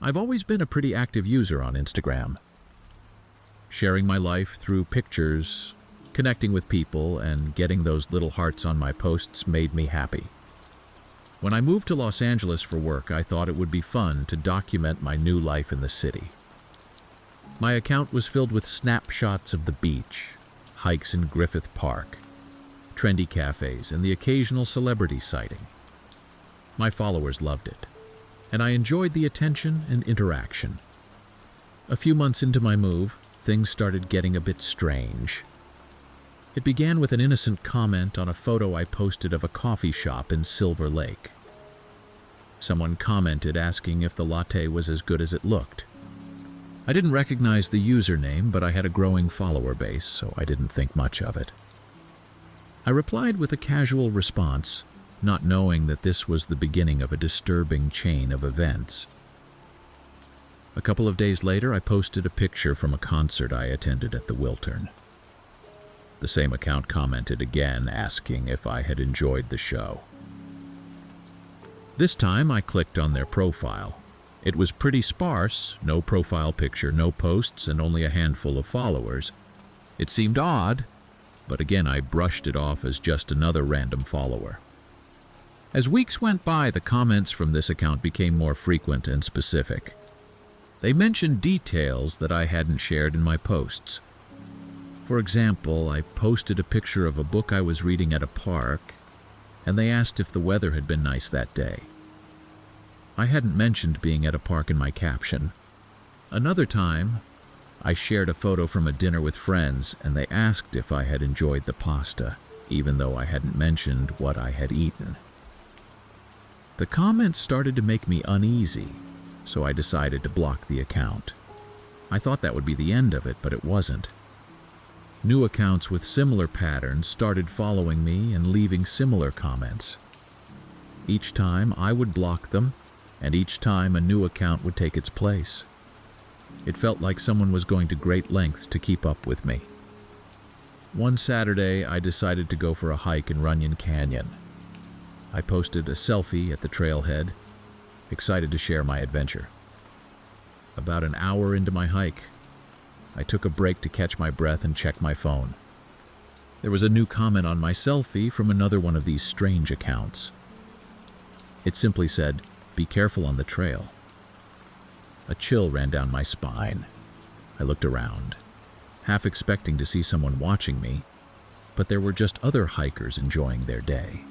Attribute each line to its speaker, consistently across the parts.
Speaker 1: I've always been a pretty active user on Instagram. Sharing my life through pictures, connecting with people, and getting those little hearts on my posts made me happy. When I moved to Los Angeles for work, I thought it would be fun to document my new life in the city. My account was filled with snapshots of the beach, hikes in Griffith Park, trendy cafes, and the occasional celebrity sighting. My followers loved it, and I enjoyed the attention and interaction. A few months into my move, things started getting a bit strange. It began with an innocent comment on a photo I posted of a coffee shop in Silver Lake. Someone commented asking if the latte was as good as it looked. I didn't recognize the username, but I had a growing follower base, so I didn't think much of it. I replied with a casual response, not knowing that this was the beginning of a disturbing chain of events. A couple of days later, I posted a picture from a concert I attended at the Wiltern. The same account commented again, asking if I had enjoyed the show. This time, I clicked on their profile. It was pretty sparse, no profile picture, no posts, and only a handful of followers. It seemed odd, but again I brushed it off as just another random follower. As weeks went by, the comments from this account became more frequent and specific. They mentioned details that I hadn't shared in my posts. For example, I posted a picture of a book I was reading at a park, and they asked if the weather had been nice that day. I hadn't mentioned being at a park in my caption. Another time, I shared a photo from a dinner with friends, and they asked if I had enjoyed the pasta, even though I hadn't mentioned what I had eaten. The comments started to make me uneasy, so I decided to block the account. I thought that would be the end of it, but it wasn't. New accounts with similar patterns started following me and leaving similar comments. Each time I would block them, and each time a new account would take its place. It felt like someone was going to great lengths to keep up with me. One Saturday, I decided to go for a hike in Runyon Canyon. I posted a selfie at the trailhead, excited to share my adventure. About an hour into my hike, I took a break to catch my breath and check my phone. There was a new comment on my selfie from another one of these strange accounts. It simply said, "Be careful on the trail." A chill ran down my spine. I looked around, half expecting to see someone watching me, but there were just other hikers enjoying their day.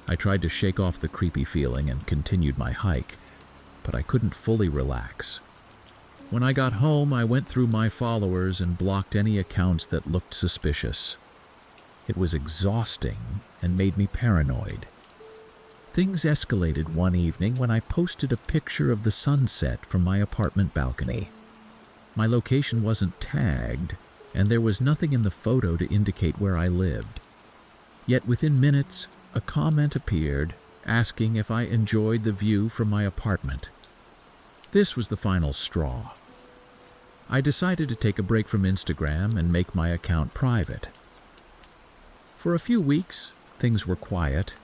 Speaker 1: I tried to shake off the creepy feeling and continued my hike, but I couldn't fully relax. When I got home, I went through my followers and blocked any accounts that looked suspicious. It was exhausting and made me paranoid. Things escalated one evening when I posted a picture of the sunset from my apartment balcony. My location wasn't tagged, and there was nothing in the photo to indicate where I lived. Yet within minutes, a comment appeared asking if I enjoyed the view from my apartment. This was the final straw. I decided to take a break from Instagram and make my account private. For a few weeks, things were quiet.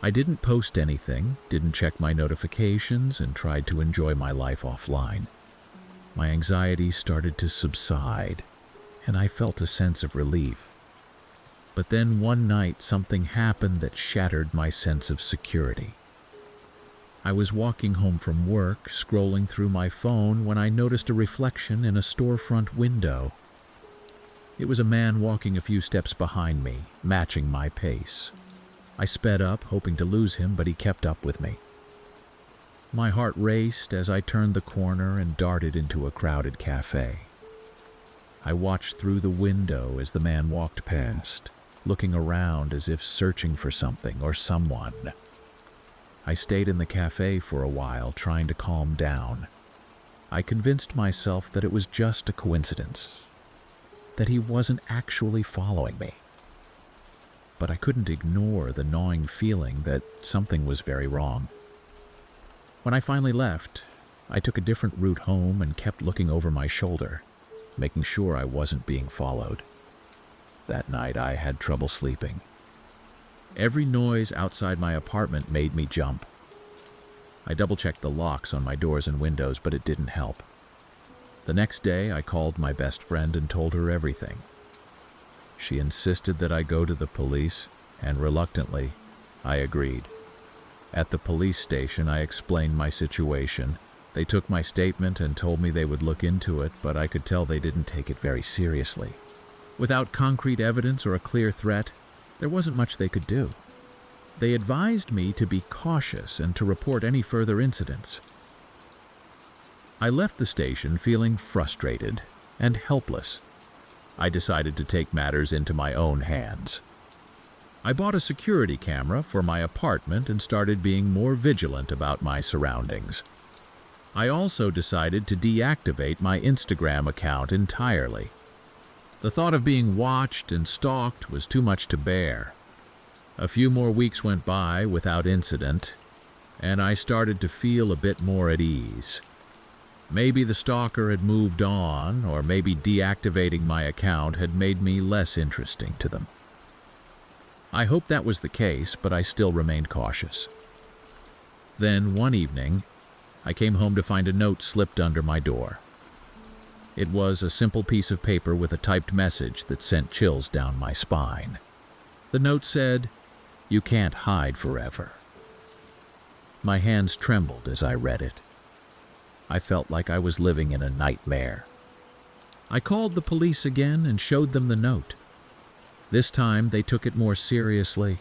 Speaker 1: I didn't post anything, didn't check my notifications, and tried to enjoy my life offline. My anxiety started to subside, and I felt a sense of relief. But then one night something happened that shattered my sense of security. I was walking home from work, scrolling through my phone, when I noticed a reflection in a storefront window. It was a man walking a few steps behind me, matching my pace. I sped up, hoping to lose him, but he kept up with me. My heart raced as I turned the corner and darted into a crowded cafe. I watched through the window as the man walked past, looking around as if searching for something or someone. I stayed in the cafe for a while, trying to calm down. I convinced myself that it was just a coincidence, that he wasn't actually following me. But I couldn't ignore the gnawing feeling that something was very wrong. When I finally left, I took a different route home and kept looking over my shoulder, making sure I wasn't being followed. That night, I had trouble sleeping. Every noise outside my apartment made me jump. I double-checked the locks on my doors and windows, but it didn't help. The next day, I called my best friend and told her everything. She insisted that I go to the police, and reluctantly, I agreed. At the police station, I explained my situation. They took my statement and told me they would look into it, but I could tell they didn't take it very seriously. Without concrete evidence or a clear threat, there wasn't much they could do. They advised me to be cautious and to report any further incidents. I left the station feeling frustrated and helpless. I decided to take matters into my own hands. I bought a security camera for my apartment and started being more vigilant about my surroundings. I also decided to deactivate my Instagram account entirely. The thought of being watched and stalked was too much to bear. A few more weeks went by without incident, and I started to feel a bit more at ease. Maybe the stalker had moved on, or maybe deactivating my account had made me less interesting to them. I hoped that was the case, but I still remained cautious. Then, one evening, I came home to find a note slipped under my door. It was a simple piece of paper with a typed message that sent chills down my spine. The note said, "You can't hide forever." My hands trembled as I read it. I felt like I was living in a nightmare. I called the police again and showed them the note. This time, they took it more seriously.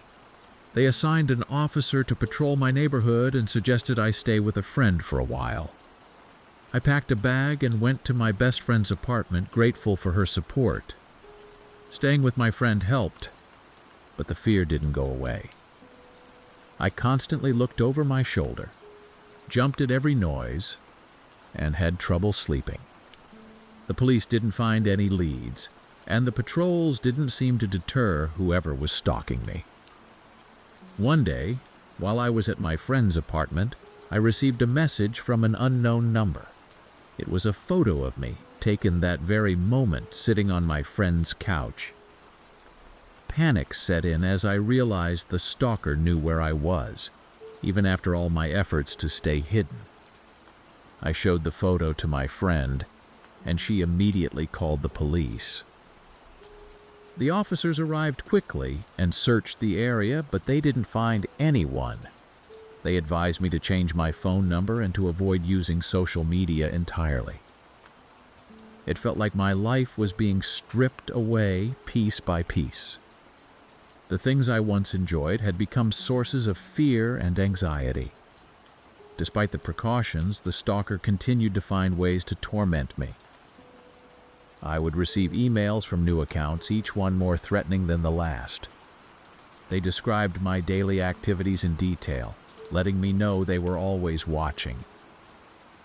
Speaker 1: They assigned an officer to patrol my neighborhood and suggested I stay with a friend for a while. I packed a bag and went to my best friend's apartment, grateful for her support. Staying with my friend helped, but the fear didn't go away. I constantly looked over my shoulder, jumped at every noise, and had trouble sleeping. The police didn't find any leads, and the patrols didn't seem to deter whoever was stalking me. One day, while I was at my friend's apartment, I received a message from an unknown number. It was a photo of me, taken that very moment, sitting on my friend's couch. Panic set in as I realized the stalker knew where I was, even after all my efforts to stay hidden. I showed the photo to my friend, and she immediately called the police. The officers arrived quickly and searched the area, but they didn't find anyone. They advised me to change my phone number and to avoid using social media entirely. It felt like my life was being stripped away piece by piece. The things I once enjoyed had become sources of fear and anxiety. Despite the precautions, the stalker continued to find ways to torment me. I would receive emails from new accounts, each one more threatening than the last. They described my daily activities in detail, letting me know they were always watching.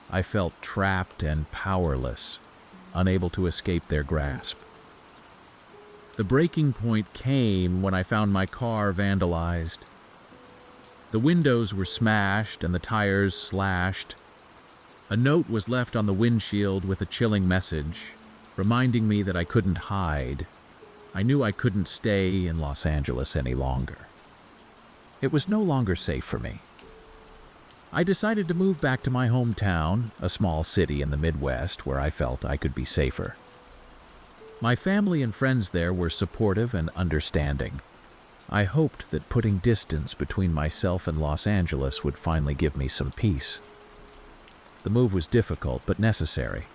Speaker 1: I felt trapped and powerless, unable to escape their grasp. The breaking point came when I found my car vandalized. The windows were smashed and the tires slashed. A note was left on the windshield with a chilling message, reminding me that I couldn't hide. I knew I couldn't stay in Los Angeles any longer. It was no longer safe for me. I decided to move back to my hometown, a small city in the Midwest where I felt I could be safer. My family and friends there were supportive and understanding. I hoped that putting distance between myself and Los Angeles would finally give me some peace. The move was difficult but necessary.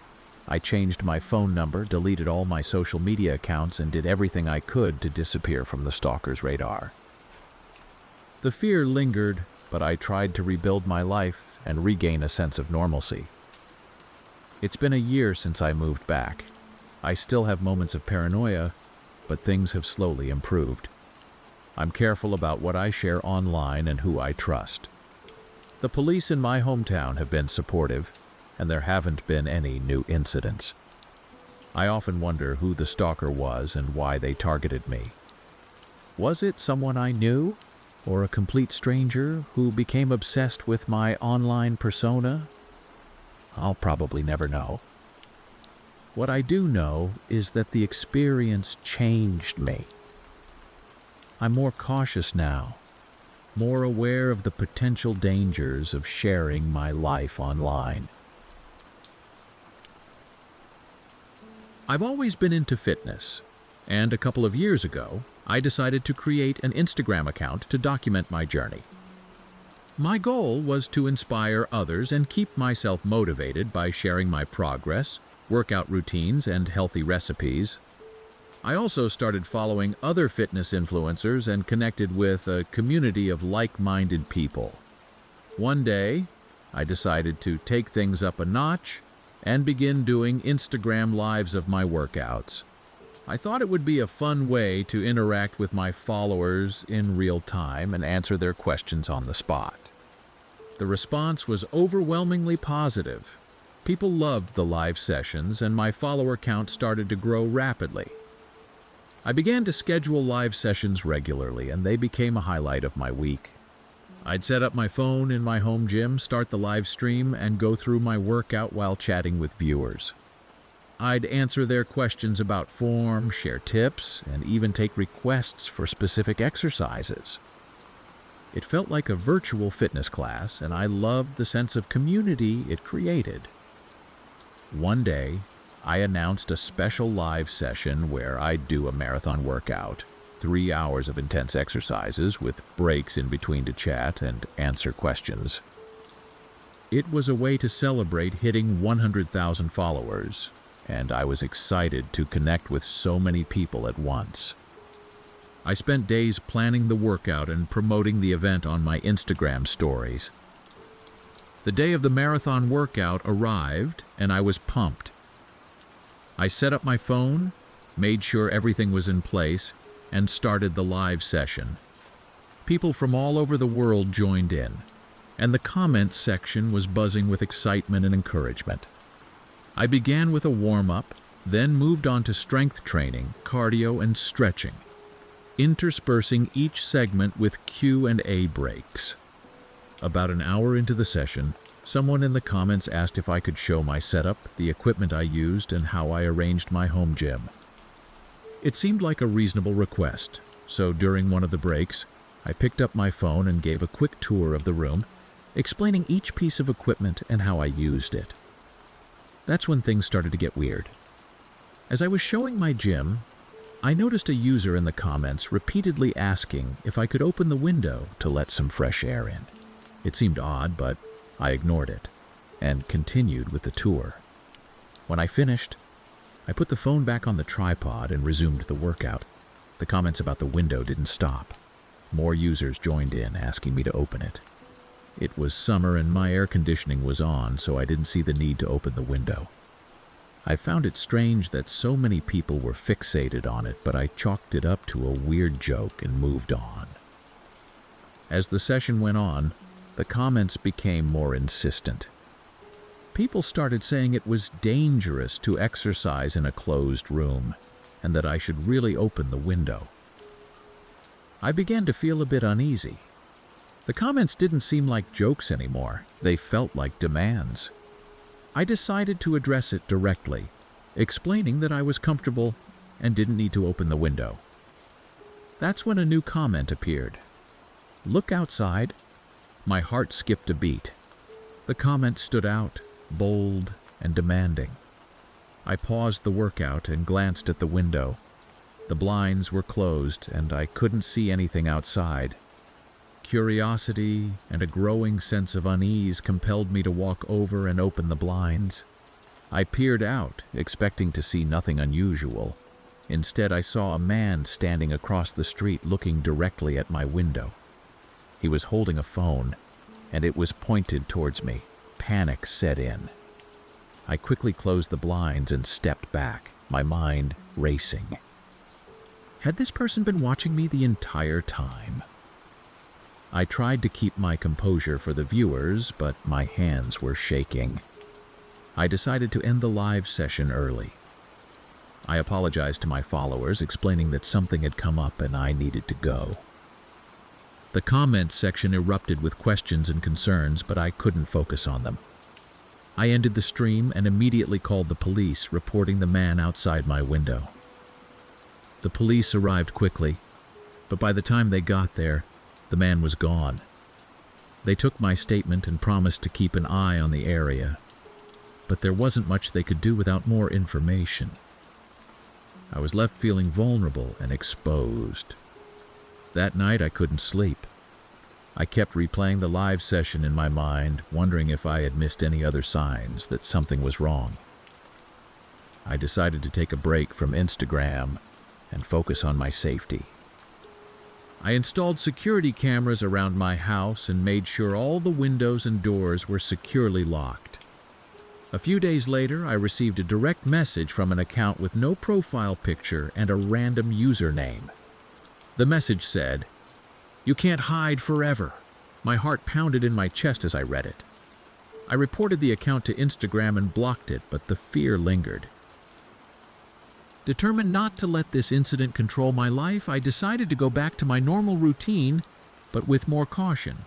Speaker 1: I changed my phone number, deleted all my social media accounts, and did everything I could to disappear from the stalker's radar. The fear lingered, but I tried to rebuild my life and regain a sense of normalcy. It's been a year since I moved back. I still have moments of paranoia, but things have slowly improved. I'm careful about what I share online and who I trust. The police in my hometown have been supportive, and there haven't been any new incidents. I often wonder who the stalker was and why they targeted me. Was it someone I knew, or a complete stranger who became obsessed with my online persona? I'll probably never know. What I do know is that the experience changed me. I'm more cautious now, more aware of the potential dangers of sharing my life online. I've always been into fitness, and a couple of years ago, I decided to create an Instagram account to document my journey. My goal was to inspire others and keep myself motivated by sharing my progress, workout routines, and healthy recipes. I also started following other fitness influencers and connected with a community of like-minded people. One day, I decided to take things up a notch and begin doing Instagram lives of my workouts. I thought it would be a fun way to interact with my followers in real time and answer their questions on the spot. The response was overwhelmingly positive. People loved the live sessions, and my follower count started to grow rapidly. I began to schedule live sessions regularly, and they became a highlight of my week. I'd set up my phone in my home gym, start the live stream, and go through my workout while chatting with viewers. I'd answer their questions about form, share tips, and even take requests for specific exercises. It felt like a virtual fitness class, and I loved the sense of community it created. One day, I announced a special live session where I'd do a marathon workout, 3 hours of intense exercises with breaks in between to chat and answer questions. It was a way to celebrate hitting 100,000 followers, and I was excited to connect with so many people at once. I spent days planning the workout and promoting the event on my Instagram stories. The day of the marathon workout arrived, and I was pumped. I set up my phone, made sure everything was in place, and started the live session. People from all over the world joined in, and the comments section was buzzing with excitement and encouragement. I began with a warm-up, then moved on to strength training, cardio, and stretching, interspersing each segment with Q&A breaks. About an hour into the session, someone in the comments asked if I could show my setup, the equipment I used, and how I arranged my home gym. It seemed like a reasonable request, so during one of the breaks, I picked up my phone and gave a quick tour of the room, explaining each piece of equipment and how I used it. That's when things started to get weird. As I was showing my gym, I noticed a user in the comments repeatedly asking if I could open the window to let some fresh air in. It seemed odd, but I ignored it and continued with the tour. When I finished, I put the phone back on the tripod and resumed the workout. The comments about the window didn't stop. More users joined in, asking me to open it. It was summer and my air conditioning was on, so I didn't see the need to open the window. I found it strange that so many people were fixated on it, but I chalked it up to a weird joke and moved on. As the session went on, the comments became more insistent. People started saying it was dangerous to exercise in a closed room, and that I should really open the window. I began to feel a bit uneasy. The comments didn't seem like jokes anymore. They felt like demands. I decided to address it directly, explaining that I was comfortable and didn't need to open the window. That's when a new comment appeared. "Look outside." My heart skipped a beat. The comment stood out, bold and demanding. I paused the workout and glanced at the window. The blinds were closed and I couldn't see anything outside. Curiosity and a growing sense of unease compelled me to walk over and open the blinds. I peered out, expecting to see nothing unusual. Instead, I saw a man standing across the street looking directly at my window. He was holding a phone, and it was pointed towards me. Panic set in. I quickly closed the blinds and stepped back, my mind racing. Had this person been watching me the entire time? I tried to keep my composure for the viewers, but my hands were shaking. I decided to end the live session early. I apologized to my followers, explaining that something had come up and I needed to go. The comments section erupted with questions and concerns, but I couldn't focus on them. I ended the stream and immediately called the police, reporting the man outside my window. The police arrived quickly, but by the time they got there, the The man was gone. They took my statement and promised to keep an eye on the area, but there wasn't much they could do without more information. I was left feeling vulnerable and exposed. That night I couldn't sleep. I kept replaying the live session in my mind, wondering if I had missed any other signs that something was wrong. I decided to take a break from Instagram and focus on my safety. I installed security cameras around my house and made sure all the windows and doors were securely locked. A few days later, I received a direct message from an account with no profile picture and a random username. The message said, "You can't hide forever." My heart pounded in my chest as I read it. I reported the account to Instagram and blocked it, but the fear lingered. Determined not to let this incident control my life, I decided to go back to my normal routine, but with more caution.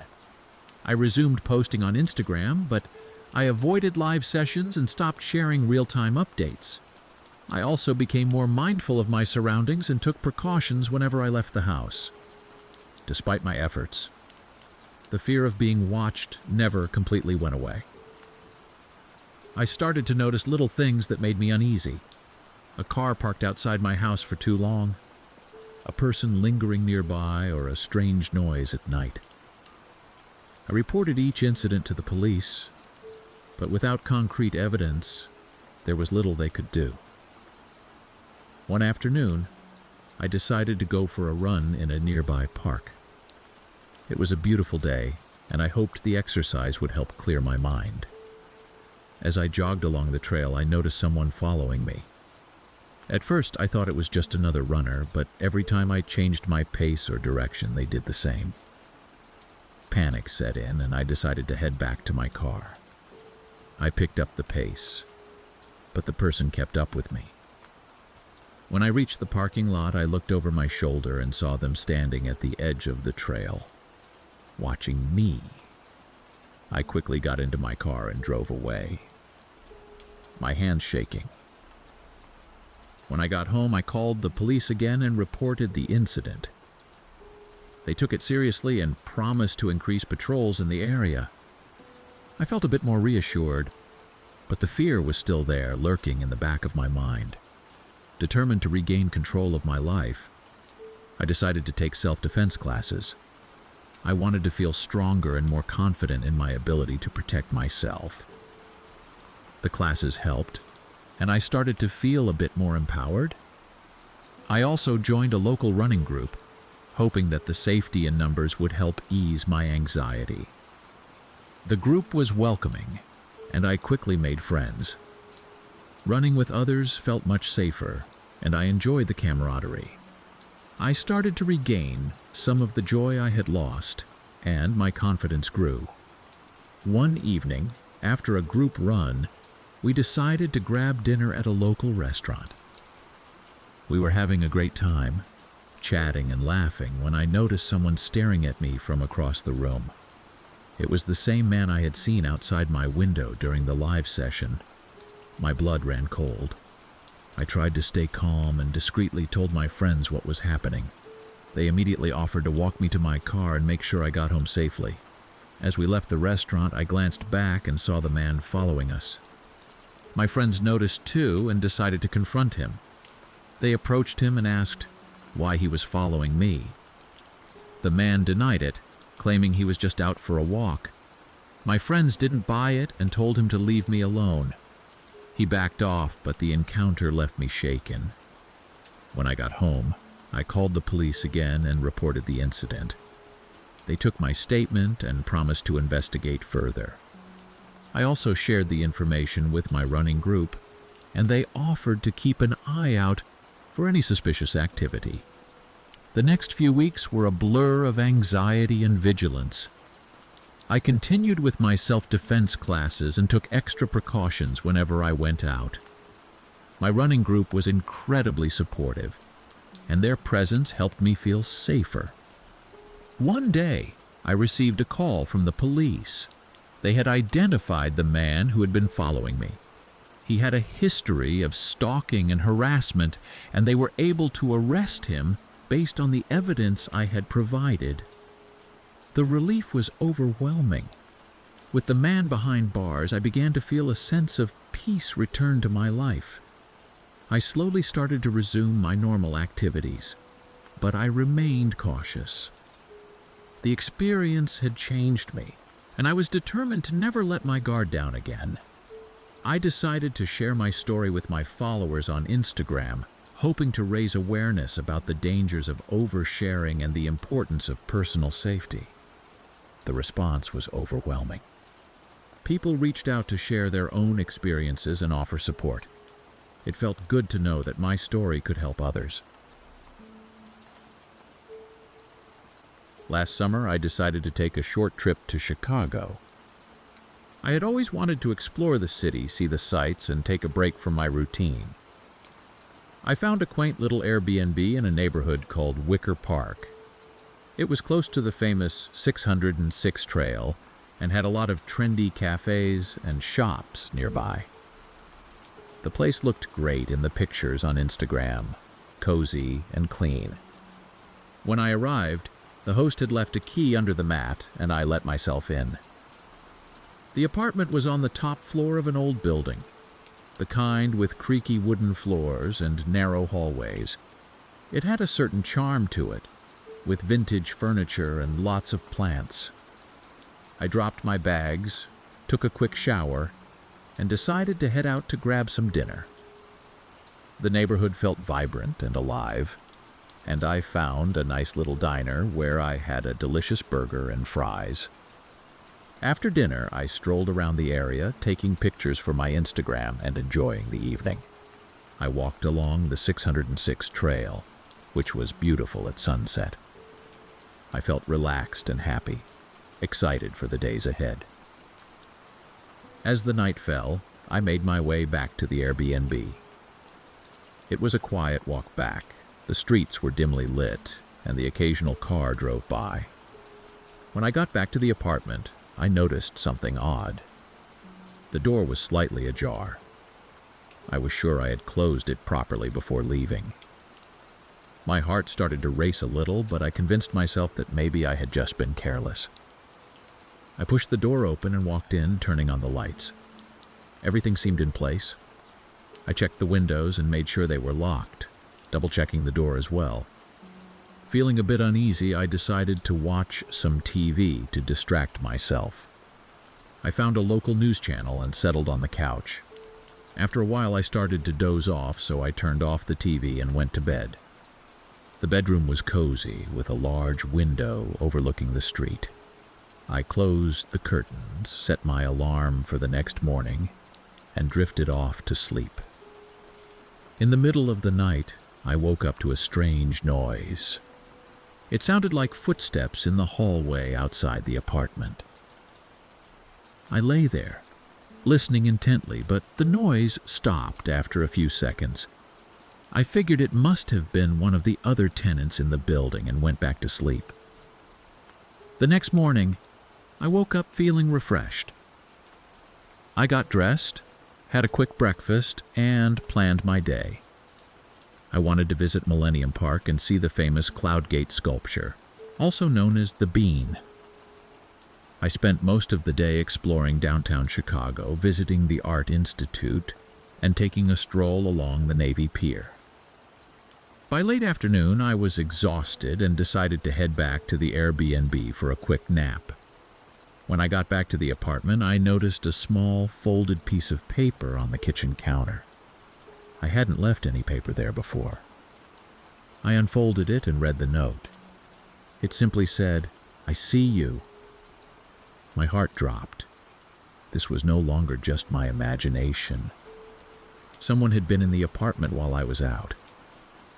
Speaker 1: I resumed posting on Instagram, but I avoided live sessions and stopped sharing real-time updates. I also became more mindful of my surroundings and took precautions whenever I left the house. Despite my efforts, the fear of being watched never completely went away. I started to notice little things that made me uneasy. A car parked outside my house for too long, a person lingering nearby, or a strange noise at night. I reported each incident to the police, but without concrete evidence, there was little they could do. One afternoon, I decided to go for a run in a nearby park. It was a beautiful day, and I hoped the exercise would help clear my mind. As I jogged along the trail, I noticed someone following me. At first, I thought it was just another runner, but every time I changed my pace or direction, they did the same. Panic set in, and I decided to head back to my car. I picked up the pace, but the person kept up with me. When I reached the parking lot, I looked over my shoulder and saw them standing at the edge of the trail, watching me. I quickly got into my car and drove away, my hands shaking. When I got home, I called the police again and reported the incident. They took it seriously and promised to increase patrols in the area. I felt a bit more reassured, but the fear was still there, lurking in the back of my mind. Determined to regain control of my life, I decided to take self-defense classes. I wanted to feel stronger and more confident in my ability to protect myself. The classes helped, and I started to feel a bit more empowered. I also joined a local running group, hoping that the safety in numbers would help ease my anxiety. The group was welcoming, and I quickly made friends. Running with others felt much safer, and I enjoyed the camaraderie. I started to regain some of the joy I had lost, and my confidence grew. One evening, after a group run, we decided to grab dinner at a local restaurant. We were having a great time, chatting and laughing, when I noticed someone staring at me from across the room. It was the same man I had seen outside my window during the live session. My blood ran cold. I tried to stay calm and discreetly told my friends what was happening. They immediately offered to walk me to my car and make sure I got home safely. As we left the restaurant, I glanced back and saw the man following us. My friends noticed too and decided to confront him. They approached him and asked why he was following me. The man denied it, claiming he was just out for a walk. My friends didn't buy it and told him to leave me alone. He backed off, but the encounter left me shaken. When I got home, I called the police again and reported the incident. They took my statement and promised to investigate further. I also shared the information with my running group, and they offered to keep an eye out for any suspicious activity. The next few weeks were a blur of anxiety and vigilance. I continued with my self-defense classes and took extra precautions whenever I went out. My running group was incredibly supportive, and their presence helped me feel safer. One day, I received a call from the police. They had identified the man who had been following me. He had a history of stalking and harassment, and they were able to arrest him based on the evidence I had provided. The relief was overwhelming. With the man behind bars, I began to feel a sense of peace return to my life. I slowly started to resume my normal activities, but I remained cautious. The experience had changed me, and I was determined to never let my guard down again. I decided to share my story with my followers on Instagram, hoping to raise awareness about the dangers of oversharing and the importance of personal safety. The response was overwhelming. People reached out to share their own experiences and offer support. It felt good to know that my story could help others. Last summer, I decided to take a short trip to Chicago. I had always wanted to explore the city, see the sights, and take a break from my routine. I found a quaint little Airbnb in a neighborhood called Wicker Park. It was close to the famous 606 Trail and had a lot of trendy cafes and shops nearby. The place looked great in the pictures on Instagram, cozy and clean. When I arrived, the host had left a key under the mat, and I let myself in. The apartment was on the top floor of an old building, the kind with creaky wooden floors and narrow hallways. It had a certain charm to it, with vintage furniture and lots of plants. I dropped my bags, took a quick shower, and decided to head out to grab some dinner. The neighborhood felt vibrant and alive, and I found a nice little diner where I had a delicious burger and fries. After dinner, I strolled around the area, taking pictures for my Instagram and enjoying the evening. I walked along the 606 Trail, which was beautiful at sunset. I felt relaxed and happy, excited for the days ahead. As the night fell, I made my way back to the Airbnb. It was a quiet walk back. The streets were dimly lit, and the occasional car drove by. When I got back to the apartment, I noticed something odd. The door was slightly ajar. I was sure I had closed it properly before leaving. My heart started to race a little, but I convinced myself that maybe I had just been careless. I pushed the door open and walked in, turning on the lights. Everything seemed in place. I checked the windows and made sure they were locked, double-checking the door as well. Feeling a bit uneasy, I decided to watch some TV to distract myself. I found a local news channel and settled on the couch. After a while, I started to doze off, so I turned off the TV and went to bed. The bedroom was cozy, with a large window overlooking the street. I closed the curtains, set my alarm for the next morning, and drifted off to sleep. In the middle of the night, I woke up to a strange noise. It sounded like footsteps in the hallway outside the apartment. I lay there, listening intently, but the noise stopped after a few seconds. I figured it must have been one of the other tenants in the building and went back to sleep. The next morning, I woke up feeling refreshed. I got dressed, had a quick breakfast, and planned my day. I wanted to visit Millennium Park and see the famous Cloudgate sculpture, also known as the Bean. I spent most of the day exploring downtown Chicago, visiting the Art Institute, and taking a stroll along the Navy Pier. By late afternoon, I was exhausted and decided to head back to the Airbnb for a quick nap. When I got back to the apartment, I noticed a small, folded piece of paper on the kitchen counter. I hadn't left any paper there before. I unfolded it and read the note. It simply said, "I see you." My heart dropped. This was no longer just my imagination. Someone had been in the apartment while I was out.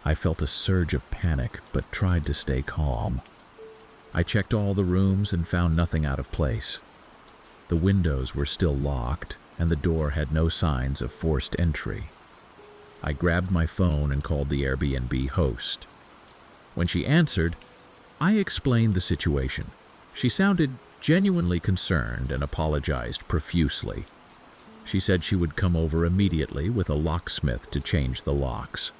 Speaker 1: I felt a surge of panic, but tried to stay calm. I checked all the rooms and found nothing out of place. The windows were still locked, and the door had no signs of forced entry. I grabbed my phone and called the Airbnb host. When she answered, I explained the situation. She sounded genuinely concerned and apologized profusely. She said she would come over immediately with a locksmith to change the locks.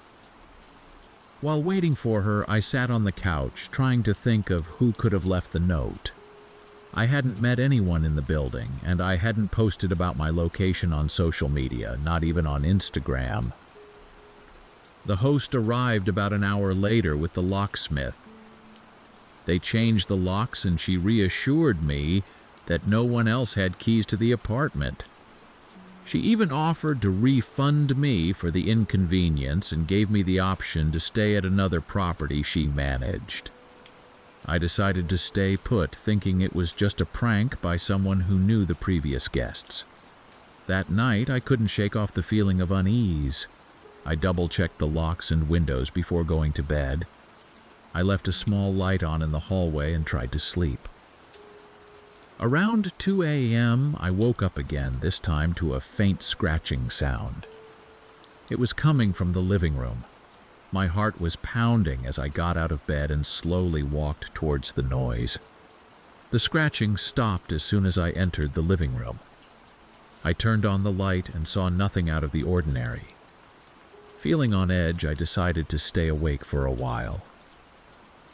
Speaker 1: While waiting for her, I sat on the couch trying to think of who could have left the note. I hadn't met anyone in the building, and I hadn't posted about my location on social media, not even on Instagram. The host arrived about an hour later with the locksmith. They changed the locks, and she reassured me that no one else had keys to the apartment. She even offered to refund me for the inconvenience and gave me the option to stay at another property she managed. I decided to stay put, thinking it was just a prank by someone who knew the previous guests. That night, I couldn't shake off the feeling of unease. I double-checked the locks and windows before going to bed. I left a small light on in the hallway and tried to sleep. Around 2 a.m., I woke up again, this time to a faint scratching sound. It was coming from the living room. My heart was pounding as I got out of bed and slowly walked towards the noise. The scratching stopped as soon as I entered the living room. I turned on the light and saw nothing out of the ordinary. Feeling on edge, I decided to stay awake for a while.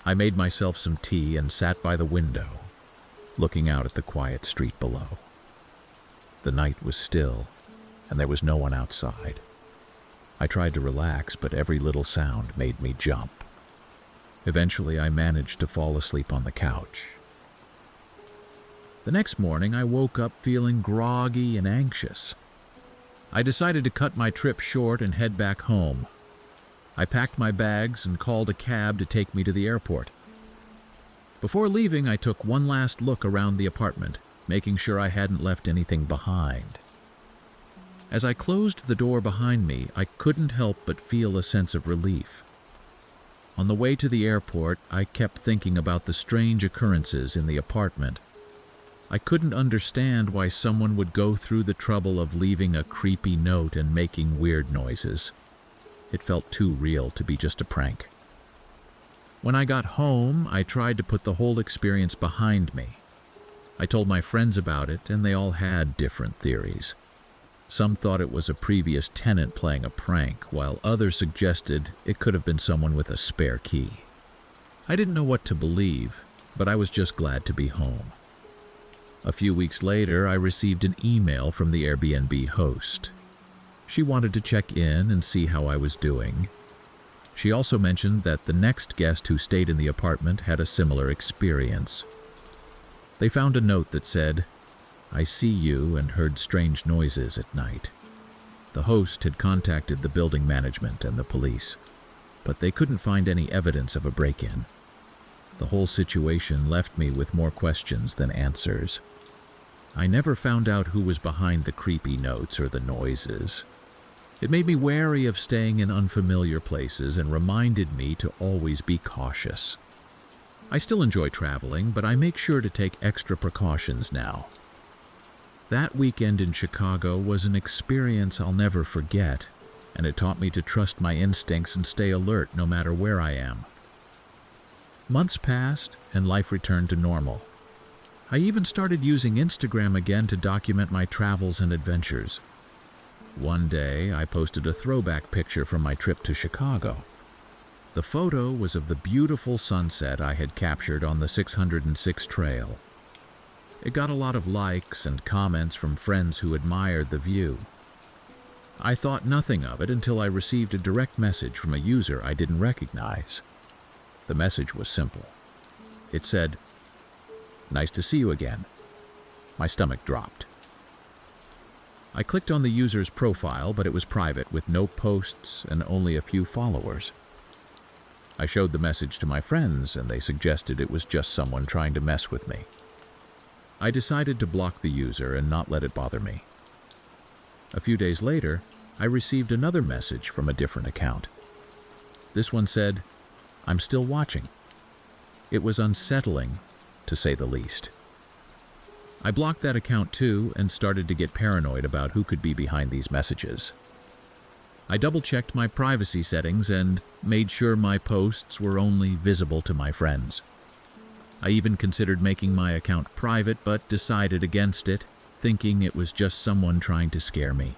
Speaker 1: I made myself some tea and sat by the window, looking out at the quiet street below. The night was still, and there was no one outside. I tried to relax, but every little sound made me jump. Eventually, I managed to fall asleep on the couch. The next morning, I woke up feeling groggy and anxious. I decided to cut my trip short and head back home. I packed my bags and called a cab to take me to the airport. Before leaving, I took one last look around the apartment, making sure I hadn't left anything behind. As I closed the door behind me, I couldn't help but feel a sense of relief. On the way to the airport, I kept thinking about the strange occurrences in the apartment. I couldn't understand why someone would go through the trouble of leaving a creepy note and making weird noises. It felt too real to be just a prank. When I got home, I tried to put the whole experience behind me. I told my friends about it, and they all had different theories. Some thought it was a previous tenant playing a prank, while others suggested it could have been someone with a spare key. I didn't know what to believe, but I was just glad to be home. A few weeks later, I received an email from the Airbnb host. She wanted to check in and see how I was doing. She also mentioned that the next guest who stayed in the apartment had a similar experience. They found a note that said, "I see you and heard strange noises at night." The host had contacted the building management and the police, but they couldn't find any evidence of a break-in. The whole situation left me with more questions than answers. I never found out who was behind the creepy notes or the noises. It made me wary of staying in unfamiliar places and reminded me to always be cautious. I still enjoy traveling, but I make sure to take extra precautions now. That weekend in Chicago was an experience I'll never forget, and it taught me to trust my instincts and stay alert no matter where I am. Months passed, and life returned to normal. I even started using Instagram again to document my travels and adventures. One day, I posted a throwback picture from my trip to Chicago. The photo was of the beautiful sunset I had captured on the 606 trail. It got a lot of likes and comments from friends who admired the view. I thought nothing of it until I received a direct message from a user I didn't recognize. The message was simple. It said, "Nice to see you again." My stomach dropped. I clicked on the user's profile, but it was private with no posts and only a few followers. I showed the message to my friends, and they suggested it was just someone trying to mess with me. I decided to block the user and not let it bother me. A few days later, I received another message from a different account. This one said, "I'm still watching." It was unsettling, to say the least. I blocked that account too and started to get paranoid about who could be behind these messages. I double-checked my privacy settings and made sure my posts were only visible to my friends. I even considered making my account private, but decided against it, thinking it was just someone trying to scare me.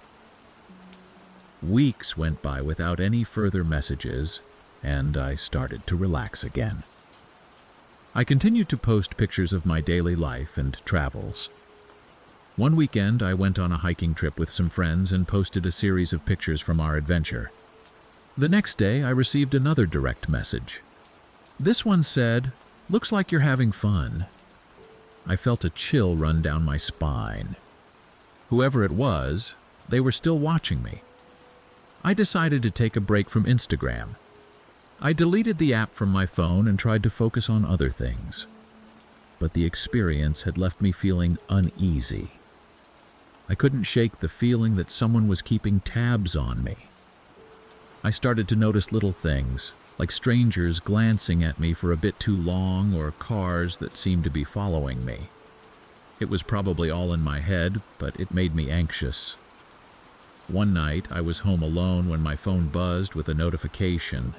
Speaker 1: Weeks went by without any further messages, and I started to relax again. I continued to post pictures of my daily life and travels. One weekend, I went on a hiking trip with some friends and posted a series of pictures from our adventure. The next day, I received another direct message. This one said, "Looks like you're having fun." I felt a chill run down my spine. Whoever it was, they were still watching me. I decided to take a break from Instagram. I deleted the app from my phone and tried to focus on other things. But the experience had left me feeling uneasy. I couldn't shake the feeling that someone was keeping tabs on me. I started to notice little things, like strangers glancing at me for a bit too long or cars that seemed to be following me. It was probably all in my head, but it made me anxious. One night, I was home alone when my phone buzzed with a notification.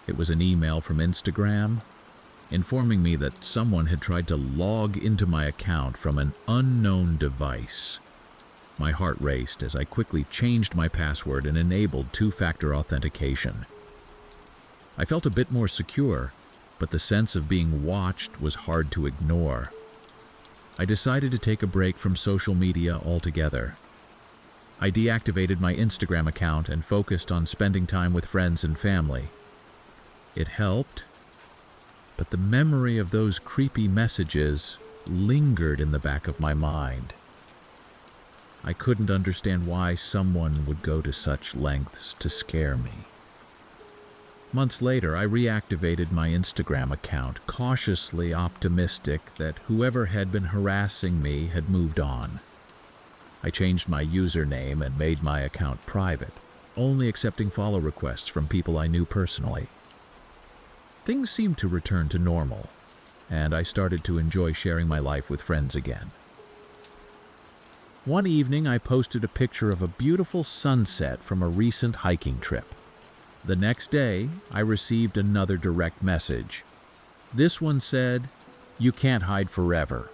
Speaker 1: It was an email from Instagram, informing me that someone had tried to log into my account from an unknown device. My heart raced as I quickly changed my password and enabled two-factor authentication. I felt a bit more secure, but the sense of being watched was hard to ignore. I decided to take a break from social media altogether. I deactivated my Instagram account and focused on spending time with friends and family. It helped, but the memory of those creepy messages lingered in the back of my mind. I couldn't understand why someone would go to such lengths to scare me. Months later, I reactivated my Instagram account, cautiously optimistic that whoever had been harassing me had moved on. I changed my username and made my account private, only accepting follow requests from people I knew personally. Things seemed to return to normal, and I started to enjoy sharing my life with friends again. One evening, I posted a picture of a beautiful sunset from a recent hiking trip. The next day, I received another direct message. This one said, "You can't hide forever."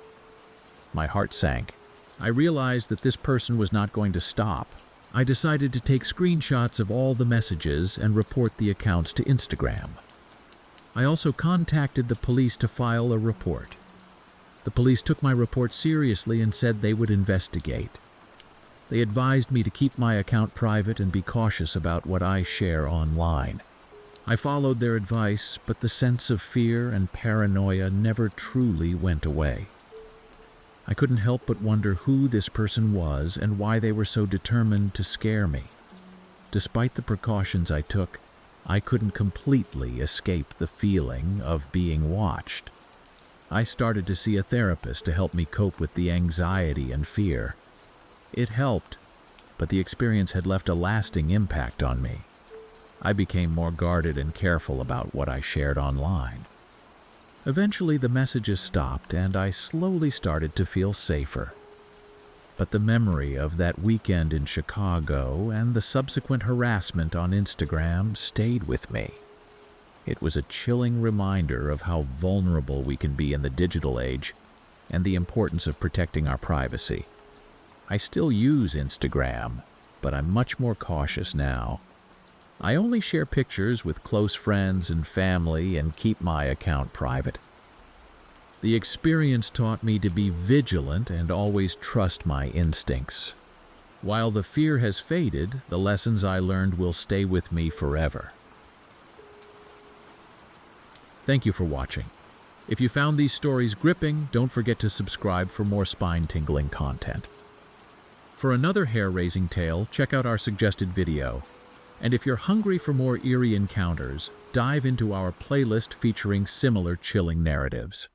Speaker 1: My heart sank. I realized that this person was not going to stop. I decided to take screenshots of all the messages and report the accounts to Instagram. I also contacted the police to file a report. The police took my report seriously and said they would investigate. They advised me to keep my account private and be cautious about what I share online. I followed their advice, but the sense of fear and paranoia never truly went away. I couldn't help but wonder who this person was and why they were so determined to scare me. Despite the precautions I took, I couldn't completely escape the feeling of being watched. I started to see a therapist to help me cope with the anxiety and fear. It helped, but the experience had left a lasting impact on me. I became more guarded and careful about what I shared online. Eventually, the messages stopped, and I slowly started to feel safer. But the memory of that weekend in Chicago and the subsequent harassment on Instagram stayed with me. It was a chilling reminder of how vulnerable we can be in the digital age and the importance of protecting our privacy. I still use Instagram, but I'm much more cautious now. I only share pictures with close friends and family and keep my account private. The experience taught me to be vigilant and always trust my instincts. While the fear has faded, the lessons I learned will stay with me forever. Thank you for watching. If you found these stories gripping, don't forget to subscribe for more spine-tingling content. For another hair-raising tale, check out our suggested video. And if you're hungry for more eerie encounters, dive into our playlist featuring similar chilling narratives.